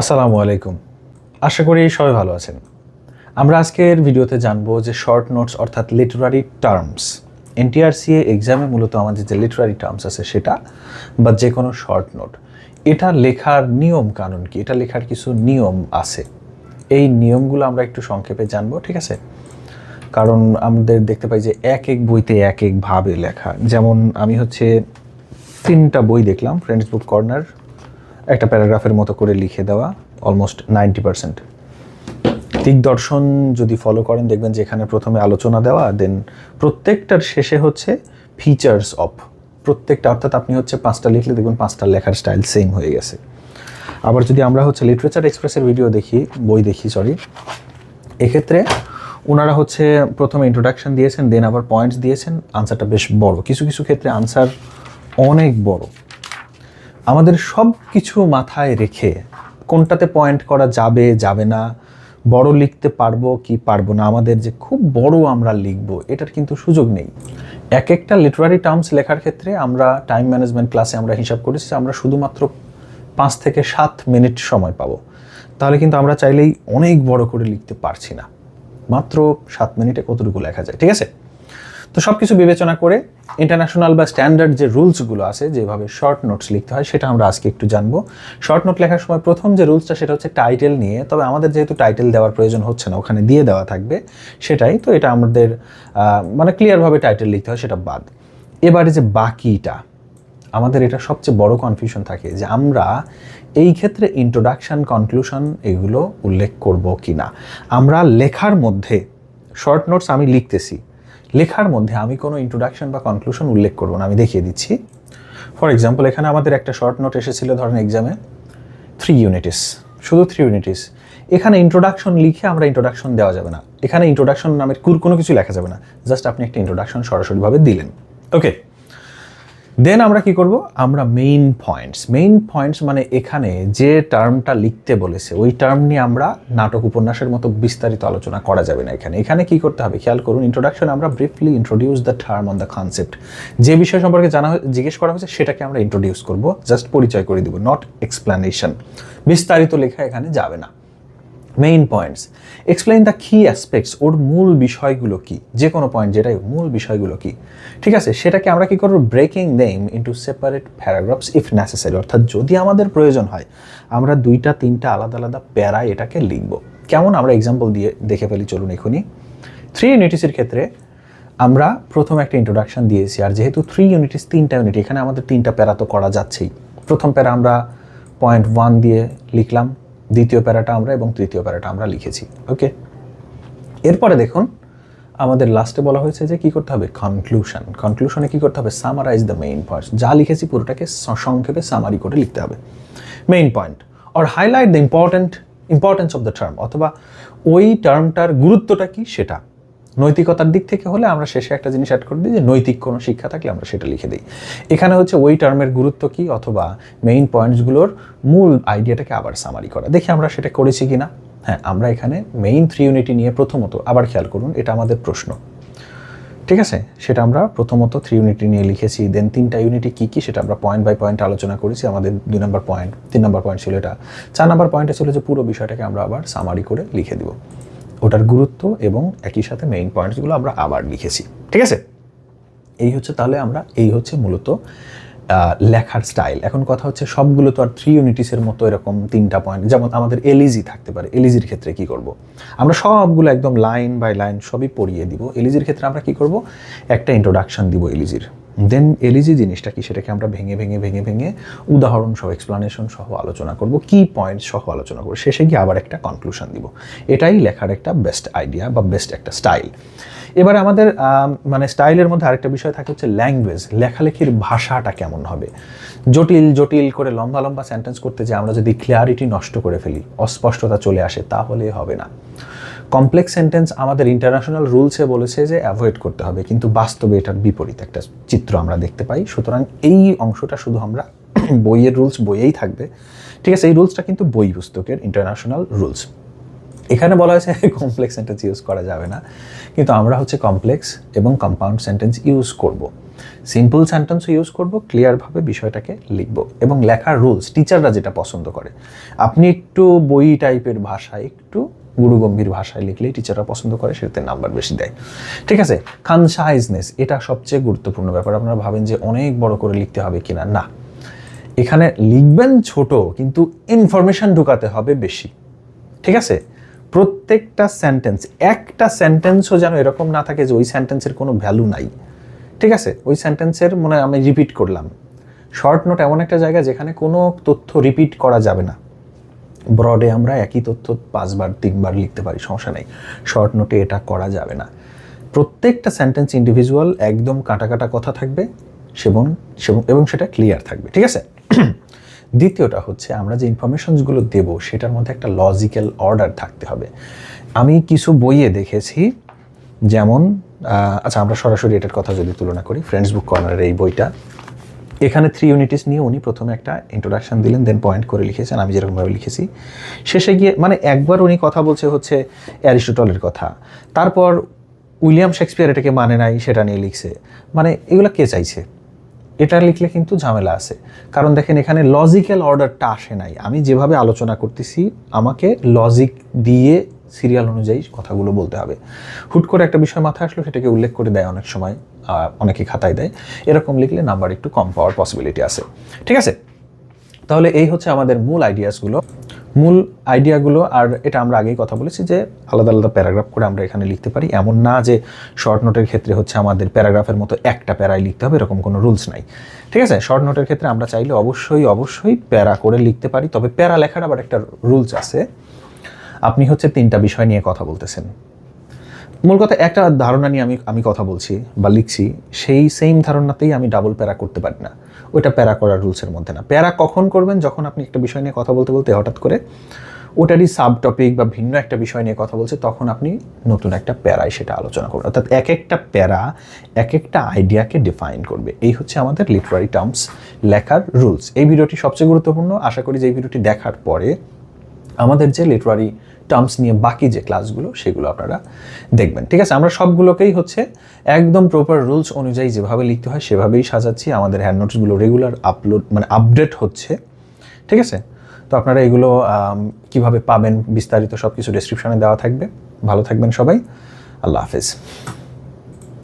আসসালামু আলাইকুম। আশা করি সবাই ভালো আছেন। আমরা আজকের ভিডিওতে জানবো যে শর্ট নোটস অর্থাৎ লিটারারি টার্মস। এনটিআরসিএ এক্সামে মূলত আমাদের যে লিটারারি টার্মস আছে সেটা বা যে কোনো শর্ট নোট, এটা লেখার নিয়ম কানুন কি, এটা লেখার কিছু নিয়ম আছে। এই নিয়মগুলো আমরা একটু সংক্ষেপে জানবো, ঠিক আছে? কারণ আমাদের দেখতে পাই যে এক এক বইতে এক একভাবে লেখা। যেমন আমি 3টা বই দেখলাম, ফ্রেন্ডস বুক কর্নার, একটা প্যারাগ্রাফের মতো করে লিখে দেওয়া, অলমোস্ট 90%। দিকদর্শন যদি ফলো করেন দেখবেন যে এখানে প্রথমে আলোচনা দেওয়া, দেন প্রত্যেকটার শেষে ফিচার্স অফ প্রত্যেকটা, অর্থাৎ আপনি 5টা লিখলে দেখবেন 5টা লেখার স্টাইল সেম হয়ে গেছে। আবার যদি আমরা লিটারেচার এক্সপ্রেসের বই দেখি, এক্ষেত্রে ওনারা প্রথমে ইন্ট্রোডাকশন দিয়েছেন, দেন আবার পয়েন্টস দিয়েছেন। আনসারটা বেশ বড়, কিছু কিছু ক্ষেত্রে আনসার অনেক বড়। আমাদের সব কিছু মাথায় রেখে কোনটাতে পয়েন্ট করা যাবে যাবে না, বড় লিখতে পারবো কি পারবো না, আমাদের যে খুব বড় আমরা লিখবো এটার কিন্তু সুযোগ নেই। এক একটা লিটারারি টার্মস লেখার ক্ষেত্রে আমরা টাইম ম্যানেজমেন্ট ক্লাসে আমরা হিসাব করেছি আমরা শুধুমাত্র 5 থেকে 7 মিনিট সময় পাবো। তাহলে কিন্তু আমরা চাইলেই অনেক বড় করে লিখতে পারছি না। মাত্র 7 মিনিটে কতটুকু লেখা যায়, ঠিক আছে? তো সব কিছু বিবেচনা করে ইন্টারন্যাশনাল বা স্ট্যান্ডার্ড যে রুলসগুলো আছে, যেভাবে শর্ট নোটস লিখতে হয়, সেটা আমরা আজকে একটু জানবো। শর্ট নোট লেখার সময় প্রথম যে রুলসটা সেটা টাইটেল নিয়ে, তবে আমাদের যেহেতু টাইটেল দেওয়ার প্রয়োজন হচ্ছে না, ওখানে দিয়ে দেওয়া থাকবে সেটাই, তো এটা আমাদের ক্লিয়ারভাবে টাইটেল লিখতে হয়, সেটা বাদ। এবারে যে বাকিটা, আমাদের এটা সবচেয়ে বড় কনফিউশন থাকে যে আমরা এই ক্ষেত্রে ইন্ট্রোডাকশন, কনক্লুশন এগুলো উল্লেখ করব কি না। আমরা লেখার মধ্যে, শর্ট নোটস আমি লিখতেছি, লেখার মধ্যে আমি কোনো ইন্ট্রোডাকশন বা কনক্লুশন উল্লেখ করব না। আমি দেখিয়ে দিচ্ছি। ফর এক্সাম্পল, এখানে আমাদের একটা শর্ট নোট এসেছিল, ধরেন এক্সামে 3 ইউনিটিস, শুধু 3 ইউনিটিস। এখানে ইন্ট্রোডাকশন লিখে আমরা ইন্ট্রোডাকশন দেওয়া যাবে না, এখানে ইন্ট্রোডাকশন নামের কোনো কিছু লেখা যাবে না, জাস্ট আপনি একটা ইন্ট্রোডাকশন সরাসরিভাবে দিলেন। ওকে, দেন আমরা কি করব, আমরা মেইন পয়েন্টস মানে এখানে যে টার্মটা লিখতে বলেছে ওই টার্ম নিয়ে আমরা নাটক উপন্যাসের মতো বিস্তারিত আলোচনা করা যাবে না। এখানে কি করতে হবে খেয়াল করুন। ইন্ট্রোডাকশন আমরা briefly introduce the term on the concept, যে বিষয় সম্পর্কে জিজ্ঞেস করা হয়েছে সেটাকে আমরা ইন্ট্রোডিউস করব, জাস্ট পরিচয় করে দিব, নট এক্সপ্লেনেশন। বিস্তারিত লেখা এখানে যাবে না। মেইন পয়েন্টস, এক্সপ্লেইন দ্য কি অ্যাসপেক্টস, ওর মূল বিষয়গুলো কি, যে কোনো পয়েন্ট যেটাই মূল বিষয়গুলো কি, ঠিক আছে? সেটাকে আমরা কি করবো, breaking them into separate paragraphs if necessary, অর্থাৎ যদি আমাদের প্রয়োজন হয় আমরা 2টা 3টা আলাদা আলাদা প্যারায় এটাকে লিখব। কেমন, আমরা এক্সাম্পল দিয়ে দেখে ফেলি চলুন এখনই। 3 ইউনিটিসের ক্ষেত্রে আমরা প্রথম একটা ইন্ট্রোডাকশন দিয়েছি, আর যেহেতু 3 ইউনিটিস 3টা ইউনিট, এখানে আমাদের 3টা প্যারা তো করা যাচ্ছেই। প্রথম প্যারা আমরা পয়েন্ট 1 দিয়ে লিখলাম, দ্বিতীয় প্যারাটা আমরা এবং তৃতীয় প্যারাটা আমরা লিখেছি। ওকে, এরপরে দেখুন আমাদের লাস্টে বলা হয়েছে যে কি করতে হবে, কনক্লুশনে কি করতে হবে, সামারাইজ দ্য মেইন পয়েন্টস, যা লিখেছি পুরোটাকে সংক্ষেপে সামারি করে লিখতে হবে। Main point or highlight the importance of the term, অথবা ওই টার্মটার গুরুত্বটা কি সেটা। নৈতিকতার দিক থেকে হলে আমরা শেষে একটা জিনিস অ্যাড করে দিই যে নৈতিক কোনো শিক্ষা থাকলে আমরা সেটা লিখে দিই। এখানে ওই টার্মের গুরুত্ব কি, অথবা মেইন পয়েন্টসগুলোর মূল আইডিয়াটাকে আবার সামারি করা। দেখি আমরা সেটা করেছি কিনা। হ্যাঁ, আমরা এখানে মেইন 3 ইউনিটি নিয়ে প্রথমত, আবার খেয়াল করুন এটা আমাদের প্রশ্ন, ঠিক আছে? সেটা আমরা প্রথমত 3 ইউনিটি নিয়ে লিখেছি, দেন 3টা ইউনিটি কী কী সেটা আমরা পয়েন্ট বাই পয়েন্ট আলোচনা করেছি। আমাদের 2 নম্বর পয়েন্ট, 3 নম্বর পয়েন্ট ছিল এটা, 4 নম্বর পয়েন্টে ছিল যে পুরো বিষয়টাকে আমরা আবার সামারি করে লিখে দিব, ওটার গুরুত্ব এবং একই সাথে মেইন পয়েন্টসগুলো আমরা আবার লিখেছি, ঠিক আছে? তাহলে আমরা মূলত লেখার স্টাইল। এখন কথা সবগুলো তো আর 3 ইউনিটিসের মতো এরকম 3টা পয়েন্ট, যেমন আমাদের এলিজি থাকতে পারে। এলিজির ক্ষেত্রে কি করব, আমরা সবগুলো একদম লাইন বাই লাইন সবই পড়িয়ে দিব। এলিজির ক্ষেত্রে আমরা কি করব, একটা ইন্ট্রোডাকশন দিব এলিজির, দেন এলিজি জিনিসটা কি সেটাকে আমরা ভেঙে উদাহরণ সহ, এক্সপ্লানেশন সহ আলোচনা করব, কি পয়েন্ট সহ আলোচনা করব, শেষে গিয়ে আবার একটা কনক্লুশন দিব। এটাই লেখার একটা বেস্ট আইডিয়া বা বেস্ট একটা স্টাইল। এবারে আমাদের স্টাইলের মধ্যে আরেকটা বিষয় থাকে ল্যাঙ্গুয়েজ, লেখালেখির ভাষাটা কেমন হবে। জটিল করে লম্বা লম্বা সেন্টেন্স করতে যে আমরা যদি ক্লিয়ারিটি নষ্ট করে ফেলি, অস্পষ্টতা চলে আসে, তাহলে হবে না। কমপ্লেক্স সেন্টেন্স আমাদের ইন্টারন্যাশনাল রুলসে বলেছে যে অ্যাভয়েড করতে হবে, কিন্তু বাস্তবে এটার বিপরীত একটা চিত্র আমরা দেখতে পাই। সুতরাং এই অংশটা শুধু আমরা বইয়ের রুলস বইয়েই থাকবে, ঠিক আছে? এই রুলসটা কিন্তু বই পুস্তকের ইন্টারন্যাশনাল রুলস। এখানে বলা হয়েছে কমপ্লেক্স সেন্টেন্স ইউজ করা যাবে না, কিন্তু আমরা কমপ্লেক্স এবং কম্পাউন্ড সেন্টেন্স ইউজ করব। সিম্পল সেন্টেন্সও ইউজ করব, ক্লিয়ারভাবে বিষয়টাকে লিখব এবং লেখার রুলস টিচাররা যেটা পছন্দ করে, আপনি একটু বই টাইপের ভাষায়, একটু গুরুগম্ভীর ভাষায় লিখলেই টিচাররা পছন্দ করে, সেটাতে নাম্বার বেশি দেয়। ঠিক আছে, কনসাইজনেস এটা সবচেয়ে গুরুত্বপূর্ণ ব্যাপার। আপনারা ভাবেন যে অনেক বড় করে লিখতে হবে কিনা, না, এখানে লিখবেন ছোট কিন্তু ইনফরমেশন ঢুকাতে হবে বেশি। ঠিক আছে, প্রত্যেকটা সেন্টেন্স, একটা সেন্টেন্সও যেন এরকম না থাকে যে ওই সেন্টেন্সের কোনো ভ্যালু নাই। ঠিক আছে, ওই সেন্টেন্সের মনে হয় আমি রিপিট করলাম। শর্ট নোট এমন একটা জায়গা যেখানে কোনো তথ্য রিপিট করা যাবে না। ব্রডে আমরা একই তথ্য 5 বার 3 বার লিখতে পারি, সমস্যা নেই। শর্ট নোটে এটা করা যাবে না। প্রত্যেকটা সেন্টেন্স ইন্ডিভিজুয়াল, একদম কাটা কাটা কথা থাকবে এবং সেটা ক্লিয়ার থাকবে। ঠিক আছে, দ্বিতীয়টা হচ্ছে আমরা যে ইনফরমেশনসগুলো দেব সেটার মধ্যে একটা লজিক্যাল অর্ডার থাকতে হবে। আমি কিছু বইয়ে দেখেছি, যেমন আচ্ছা আমরা সরাসরি এটার কথা যদি তুলনা করি, ফ্রেন্ডস বুক কর্নারের এই বইটা, এখানে 3 ইউনিটিস নিয়ে উনি প্রথমে একটা ইন্ট্রোডাকশন দিলেন, দেন পয়েন্ট করে লিখেছেন, আমি যেরকমভাবে লিখেছি। শেষে গিয়ে মানে একবার উনি কথা বলছে হচ্ছে অ্যারিস্টটলের কথা, তারপর উইলিয়াম শেক্সপিয়ার এটাকে মানে নাই সেটা নিয়ে লিখছে। মানে এগুলো কে চাইছে? এটা লিখলে কিন্তু ঝামেলা আছে, কারণ দেখেন এখানে লজিক্যাল অর্ডারটা আসে নাই। আমি যেভাবে আলোচনা করতেছি আমাকে লজিক দিয়ে সিরিয়াল অনুযায়ী কথাগুলো বলতে হবে। হুট করে একটা বিষয় মাথায় আসলো সেটাকে উল্লেখ করে দেয় অনেক সময়, অনেকে খাতায় দেয়, এরকম লিখলে নাম্বার একটু কম পাওয়ার পসিবিলিটি আছে। ঠিক আছে, তাহলে এই হচ্ছে আমাদের মূল আইডিয়াগুলো। আর এটা আমরা আগেই কথা বলেছি যে আলাদা আলাদা প্যারাগ্রাফ করে আমরা এখানে লিখতে পারি। এমন না যে শর্ট নোটের ক্ষেত্রে হচ্ছে আমাদের প্যারাগ্রাফের মতো একটা প্যারায় লিখতে হবে, এরকম কোনো রুলস নাই। ঠিক আছে, শর্ট নোটের ক্ষেত্রে আমরা চাইলে অবশ্যই প্যারা করে লিখতে পারি, তবে প্যারা লেখার আবার একটা রুলস আছে। আপনি হচ্ছে 3টা বিষয় নিয়ে কথা বলতেছেন, মূল কথা একটা ধারণা নিয়ে আমি কথা বলছি বা লিখছি, সেই সেম ধারণাতেই আমি ডাবল প্যারা করতে পারি না, ওইটা প্যারা করার রুলসের মধ্যে না। প্যারা কখন করবেন? যখন আপনি একটা বিষয় নিয়ে কথা বলতে বলতে হঠাৎ করে ওটারই সাব টপিক বা ভিন্ন একটা বিষয় নিয়ে কথা বলছে, তখন আপনি নতুন একটা প্যারায় সেটা আলোচনা করবেন। অর্থাৎ এক একটা প্যারা এক একটা আইডিয়াকে ডিফাইন করবে। এই হচ্ছে আমাদের লিটারারি টার্মস লেখার রুলস। এই ভিডিওটি সবচেয়ে গুরুত্বপূর্ণ। আশা করি যে এই ভিডিওটি দেখার পরে আমাদের যে লিটারারি টার্মস নিয়ে বাকি যে ক্লাসগুলো সেগুলো আপনারা দেখবেন। ঠিক আছে, আমরা সবগুলোকেই হচ্ছে একদম প্রপার রুলস অনুযায়ী যেভাবে লিখতে হয় সেভাবেই সাজাচ্ছি। আমাদের হ্যান্ড নোটসগুলো রেগুলার আপডেট হচ্ছে। ঠিক আছে, তো আপনারা এগুলো কিভাবে পাবেন বিস্তারিত সব কিছু ডেসক্রিপশনে দেওয়া থাকবে। ভালো থাকবেন সবাই, আল্লাহ হাফেজ।